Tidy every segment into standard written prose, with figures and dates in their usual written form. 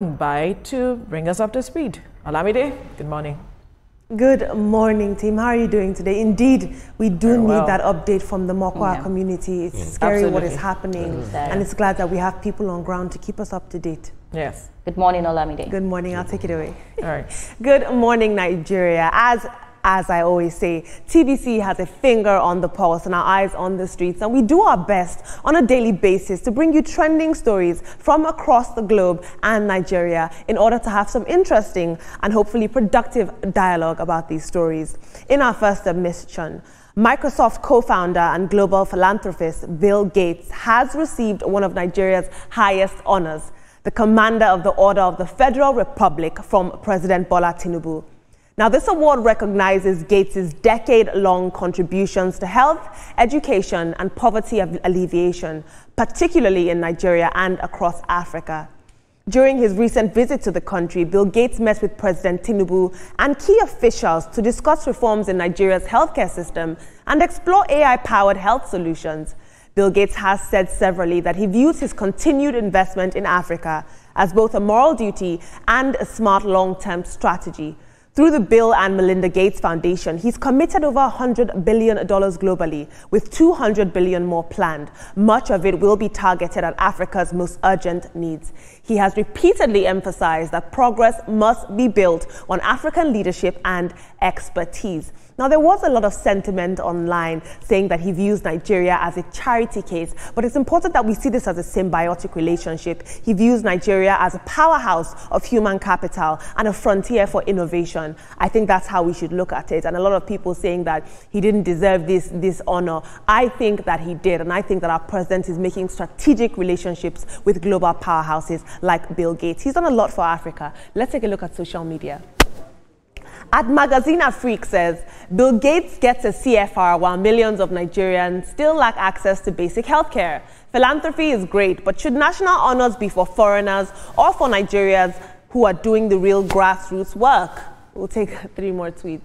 By to bring us up to speed. Olamide, good morning. Good morning, team. How are you doing today? Indeed, we do need that update from the Mokwa community. It's scary what is happening, and it's glad that we have people on ground to keep us up to date. Yes. Good morning, Olamide. Good morning. I'll take it away. All right. Good morning, Nigeria. As I always say, TVC has a finger on the pulse and our eyes on the streets, and we do our best on a daily basis to bring you trending stories from across the globe and Nigeria in order to have some interesting and hopefully productive dialogue about these stories. In our first submission, Microsoft co-founder and global philanthropist Bill Gates has received one of Nigeria's highest honors, the Commander of the Order of the Federal Republic from President Bola Tinubu. Now, this award recognizes Gates' decade-long contributions to health, education, and poverty alleviation, particularly in Nigeria and across Africa. During his recent visit to the country, Bill Gates met with President Tinubu and key officials to discuss reforms in Nigeria's healthcare system and explore AI-powered health solutions. Bill Gates has said severally that he views his continued investment in Africa as both a moral duty and a smart long-term strategy. Through the Bill and Melinda Gates Foundation, he's committed over $100 billion globally, with $200 billion more planned. Much of it will be targeted at Africa's most urgent needs. He has repeatedly emphasized that progress must be built on African leadership and expertise. Now, there was a lot of sentiment online saying that he views Nigeria as a charity case, but it's important that we see this as a symbiotic relationship. He views Nigeria as a powerhouse of human capital and a frontier for innovation. I think that's how we should look at it. And a lot of people saying that he didn't deserve this honor. I think that he did, and I think that our president is making strategic relationships with global powerhouses like Bill Gates. He's done a lot for Africa. Let's take a look at social media. At Magazine Afrique says, Bill Gates gets a CFR while millions of Nigerians still lack access to basic healthcare. Philanthropy is great, but should national honors be for foreigners or for Nigerians who are doing the real grassroots work? We'll take 3 more tweets.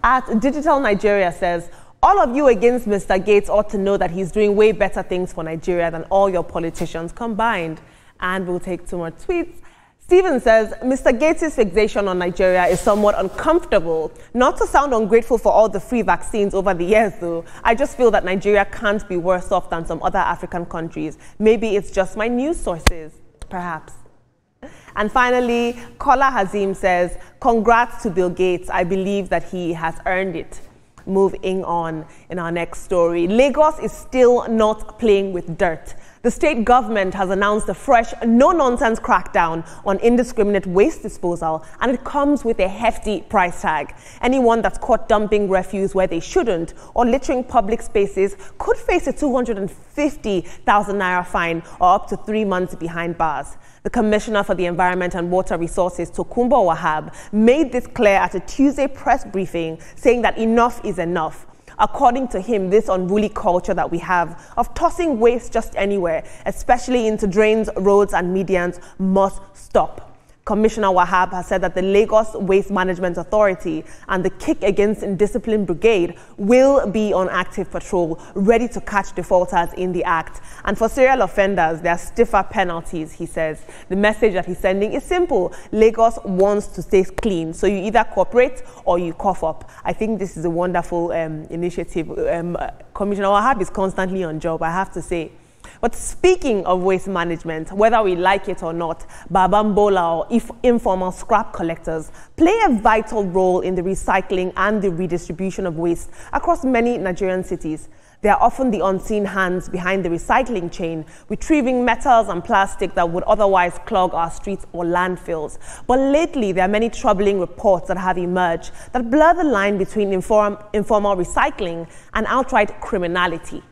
At Digital Nigeria says, all of you against Mr. Gates ought to know that he's doing way better things for Nigeria than all your politicians combined. And we'll take 2 more tweets. Stephen says, Mr. Gates' fixation on Nigeria is somewhat uncomfortable. Not to sound ungrateful for all the free vaccines over the years, though. I just feel that Nigeria can't be worse off than some other African countries. Maybe it's just my news sources, perhaps. And finally, Kola Hazim says, congrats to Bill Gates. I believe that he has earned it. Moving on in our next story, Lagos is still not playing with dirt. The state government has announced a fresh, no-nonsense crackdown on indiscriminate waste disposal, and it comes with a hefty price tag. Anyone that's caught dumping refuse where they shouldn't or littering public spaces could face a 250,000 naira fine or up to 3 months behind bars. The Commissioner for the Environment and Water Resources, Tokunbo Wahab, made this clear at a Tuesday press briefing, saying that enough is enough. According to him, this unruly culture that we have of tossing waste just anywhere, especially into drains, roads, and medians, must stop. Commissioner Wahab has said that the Lagos Waste Management Authority and the Kick Against Indiscipline Brigade will be on active patrol, ready to catch defaulters in the act. And for serial offenders, there are stiffer penalties, he says. The message that he's sending is simple. Lagos wants to stay clean, so you either cooperate or you cough up. I think this is a wonderful initiative. Commissioner Wahab is constantly on job, I have to say. But speaking of waste management, whether we like it or not, Babambola or informal scrap collectors play a vital role in the recycling and the redistribution of waste across many Nigerian cities. They are often the unseen hands behind the recycling chain, retrieving metals and plastic that would otherwise clog our streets or landfills. But lately, there are many troubling reports that have emerged that blur the line between informal recycling and outright criminality.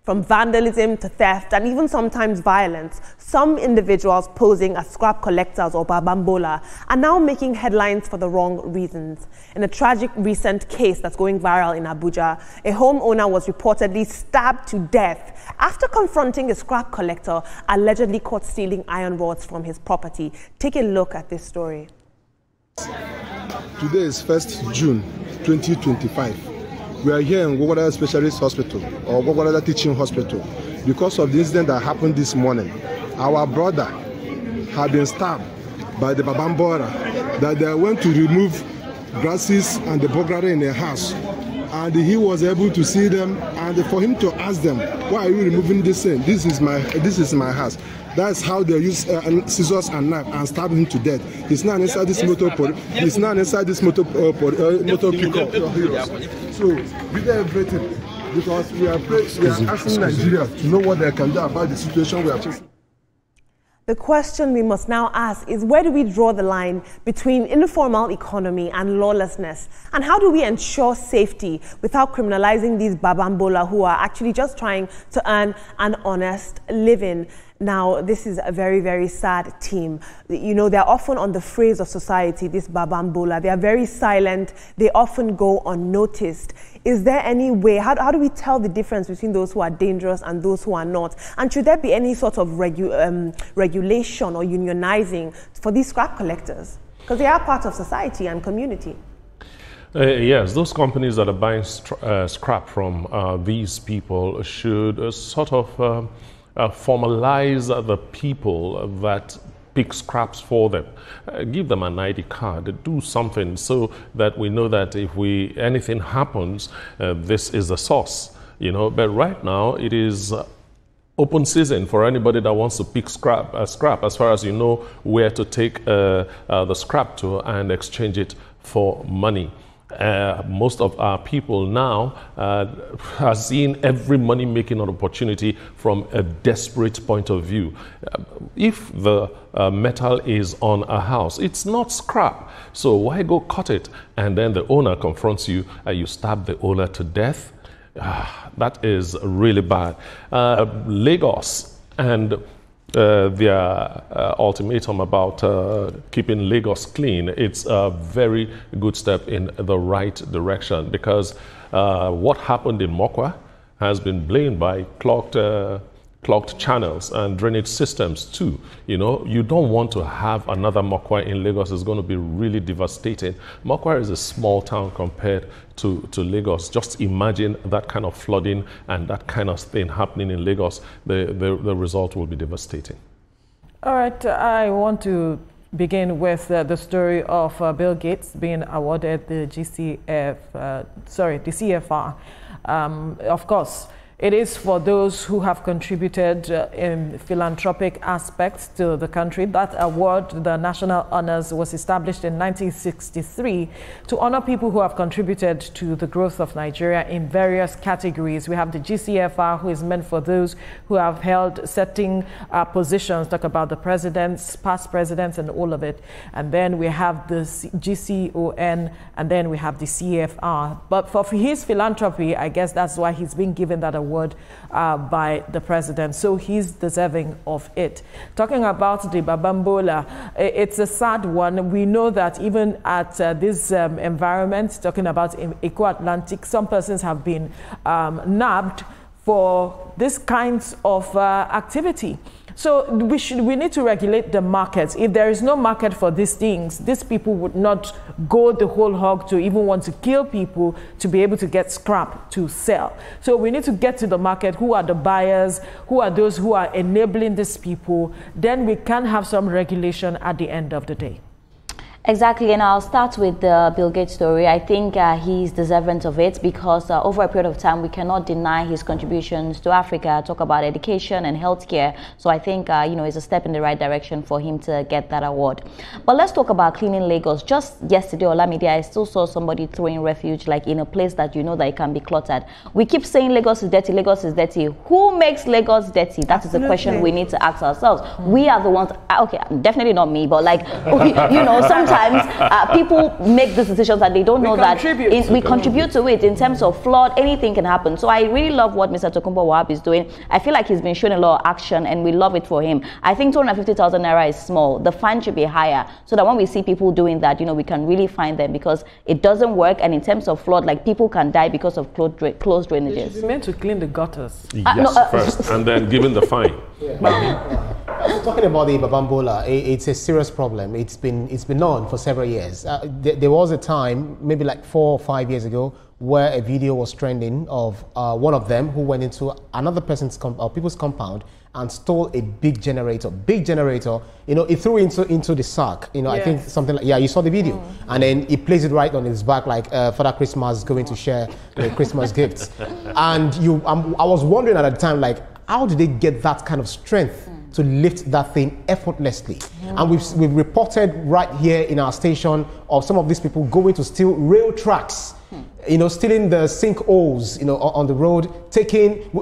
From vandalism to theft and even sometimes violence, some individuals posing as scrap collectors or babambola are now making headlines for the wrong reasons. In a tragic recent case that's going viral in Abuja, a homeowner was reportedly stabbed to death after confronting a scrap collector allegedly caught stealing iron rods from his property. Take a look at this story. Today is 1st June 2025. We are here in Gwagwalada Specialist Hospital or Gwagwalada Teaching Hospital because of the incident that happened this morning. Our brother had been stabbed by the Babambora, that they went to remove grasses and the bograda in their house. And he was able to see them, and for him to ask them, why are you removing this thing? This is my house. That's how they use scissors and knife and stab him to death. He's not inside this motor. He's not inside this motor pickup. So we did everything because we are asking Nigeria to know what they can do about the situation we are facing. The question we must now ask is, where do we draw the line between informal economy and lawlessness? And how do we ensure safety without criminalizing these babambola who are actually just trying to earn an honest living? Now, this is a very, very sad team. You know, they're often on the fringe of society, this babambola. They are very silent. They often go unnoticed. Is there any way, how do we tell the difference between those who are dangerous and those who are not? And should there be any sort of regulation or unionizing for these scrap collectors? Because they are part of society and community. Yes, those companies that are buying scrap from these people should sort of formalize the people that pick scraps for them. Give them an ID card, do something so that we know that if anything happens, this is the source, you know. But right now it is open season for anybody that wants to pick scrap as far as you know where to take the scrap to and exchange it for money. Most of our people now are seeing every money-making opportunity from a desperate point of view. If the metal is on a house, it's not scrap. So why go cut it? And then the owner confronts you and you stab the owner to death. That is really bad. Lagos and their ultimatum about keeping Lagos clean, it's a very good step in the right direction, because what happened in Mokwa has been blamed by clogged channels and drainage systems too. You know, you don't want to have another Mokwa in Lagos. It's going to be really devastating. Mokwa is a small town compared to Lagos. Just imagine that kind of flooding and that kind of thing happening in Lagos. The result will be devastating. All right, I want to begin with the story of Bill Gates being awarded the CFR. Of course, it is for those who have contributed in philanthropic aspects to the country. That award, the National Honors, was established in 1963 to honor people who have contributed to the growth of Nigeria in various categories. We have the GCFR, who is meant for those who have held certain positions, talk about the presidents, past presidents, and all of it. And then we have the GCON, and then we have the CFR. But for his philanthropy, I guess that's why he's been given that award by the president, so he's deserving of it. Talking about the Babambola, it's a sad one. We know that even at this environment, talking about Eco Atlantic, some persons have been nabbed for this kinds of activity. So we need to regulate the markets. If there is no market for these things, these people would not go the whole hog to even want to kill people to be able to get scrap to sell. So we need to get to the market. Who are the buyers? Who are those who are enabling these people? Then we can have some regulation at the end of the day. Exactly, and I'll start with the Bill Gates story. I think he's deserving of it because over a period of time, we cannot deny his contributions to Africa, talk about education and healthcare. So I think, you know, it's a step in the right direction for him to get that award. But let's talk about cleaning Lagos. Just yesterday, Olamide, I still saw somebody throwing refuge like in a place that you know that it can be cluttered. We keep saying Lagos is dirty, Lagos is dirty. Who makes Lagos dirty? That is the question we need to ask ourselves. We are the ones, okay, definitely not me, but like, you know, sometimes people make these decisions and they don't know that we contribute to it in terms of flood. Anything can happen. So I really love what Mr. Tokunbo Wahab is doing. I feel like he's been showing a lot of action and we love it for him. I think 250,000 naira is small. The fine should be higher so that when we see people doing that, you know, we can really find them, because it doesn't work. And in terms of flood, like people can die because of closed drainages. It's meant to clean the gutters. Yes, first, and then given the fine. Talking about the Babambola, it's a serious problem. It's been known for several years. There was a time, maybe like 4 or 5 years ago, where a video was trending of one of them who went into another person's people's compound and stole a big generator. You know, he threw into the sack. You know, yes. I think something like, yeah, you saw the video, and then he placed it right on his back, like Father Christmas is going to share the Christmas gifts. And I was wondering at the time, like, how did they get that kind of strength to lift that thing effortlessly? And we've reported right here in our station of some of these people going to steal rail tracks. You know, stealing the sinkholes, you know, on the road, taking, we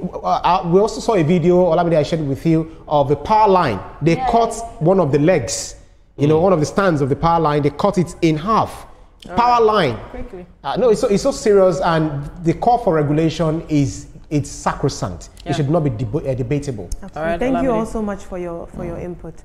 also saw a video, Olamide, I shared it with you, of the power line. They cut one of the legs, you know, one of the stands of the power line, they cut it in half. Power line. Quickly. No, it's so serious, and the call for regulation it's sacrosanct. It should not be debatable. Absolutely. Thank you all so much for your input.